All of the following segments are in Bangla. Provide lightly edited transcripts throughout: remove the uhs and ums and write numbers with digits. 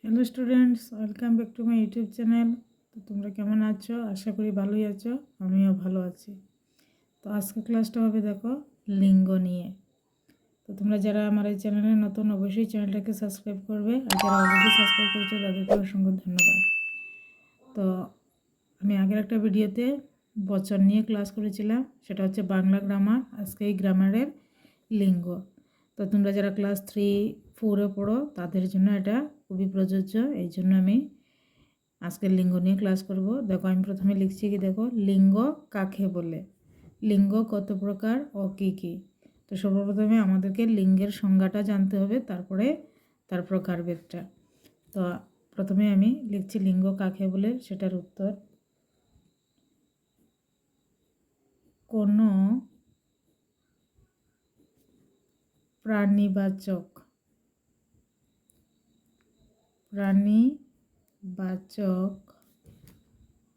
Hello students, welcome back to my YouTube channel. তো তোমরা কেমন আছো? আশা করি ভালোই আছো, আমিও ভালো আছি। তো আজকে ক্লাসটা হবে দেখো লিঙ্গ নিয়ে। তো তোমরা যারা আমার এই চ্যানেলে নতুন অবশ্যই চ্যানেলটাকে সাবস্ক্রাইব করবে, আর যারা অলরেডি সাবস্ক্রাইব করেছো তাদেরকে অসংখ্য ধন্যবাদ। তো আমি আগের একটা ভিডিওতে বচন নিয়ে ক্লাস করেছিলাম, সেটা হচ্ছে বাংলা গ্রামার। আজকে এই গ্রামারের লিঙ্গ। তো তোমরা যারা ক্লাস 3-4-এ পড়ো তাদের জন্য এটা খুবই প্রযোজ্য, এই জন্য আমি আজকের লিঙ্গ নিয়ে ক্লাস করব। দেখো আমি প্রথমে লিখছি কি, দেখো লিঙ্গ কাকে বলে, লিঙ্গ কত প্রকার ও কী কী। তো সর্বপ্রথমে আমাদেরকে লিঙ্গের সংজ্ঞাটা জানতে হবে, তারপরে তার প্রকারভেদটা। তো প্রথমে আমি লিখছি লিঙ্গ কাকে বলে, সেটার উত্তর কোনো প্রাণীবাচক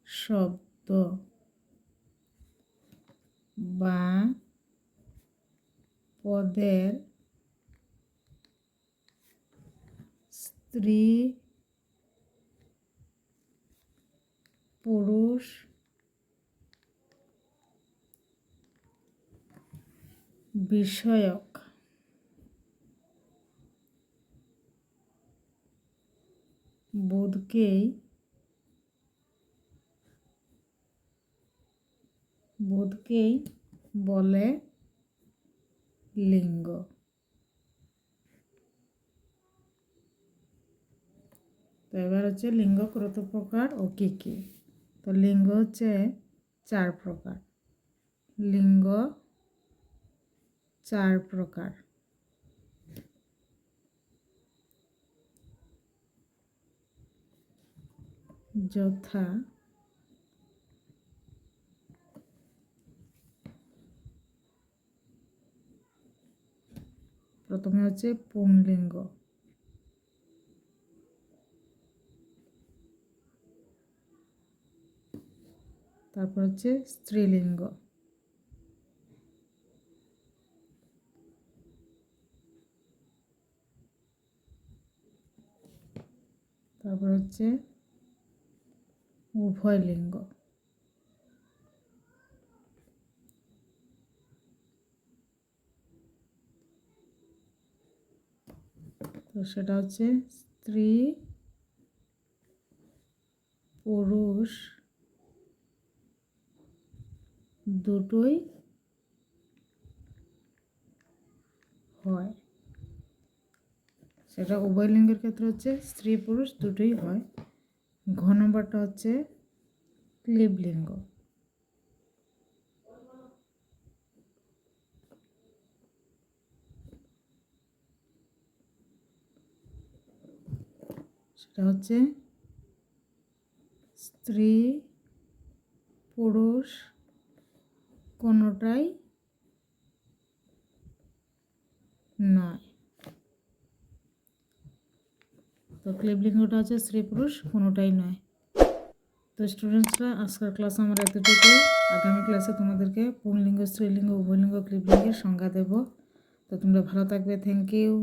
শব্দ বা পদের স্ত্রী পুরুষ বিষয়ক বোধকেই বলে লিঙ্গ। তো এবার হচ্ছে লিঙ্গ কত প্রকার ও কী কী। তো লিঙ্গ হচ্ছে 4 প্রকার। লিঙ্গ 4 প্রকার। যথা প্রথমে হচ্ছে পুংলিঙ্গ, তারপর হচ্ছে স্ত্রীলিঙ্গ, তারপর হচ্ছে উভয় লিঙ্গ, তো সেটা হচ্ছে স্ত্রী পুরুষ দুটোই হয়। সেটা উভয় লিঙ্গের ক্ষেত্রে হচ্ছে স্ত্রী পুরুষ দুটোই হয়। ঘ নম্বরটা হচ্ছে ক্লীবলিঙ্গ। সেটা হচ্ছে স্ত্রী পুরুষ কোনোটাই নয়। তো ক্লীবলিঙ্গটা হচ্ছে স্ত্রী পুরুষ কোনোটাই নয়। তো স্টুডেন্টসরা, আজকের ক্লাস আমার এতটুকুই। আগামী ক্লাসে তোমাদেরকে পুংলিঙ্গ, স্ত্রীলিঙ্গ, উভয়লিঙ্গ, ক্লীবলিঙ্গের সংজ্ঞা দেব। তো তোমরা ভালো থাকবে। Thank you.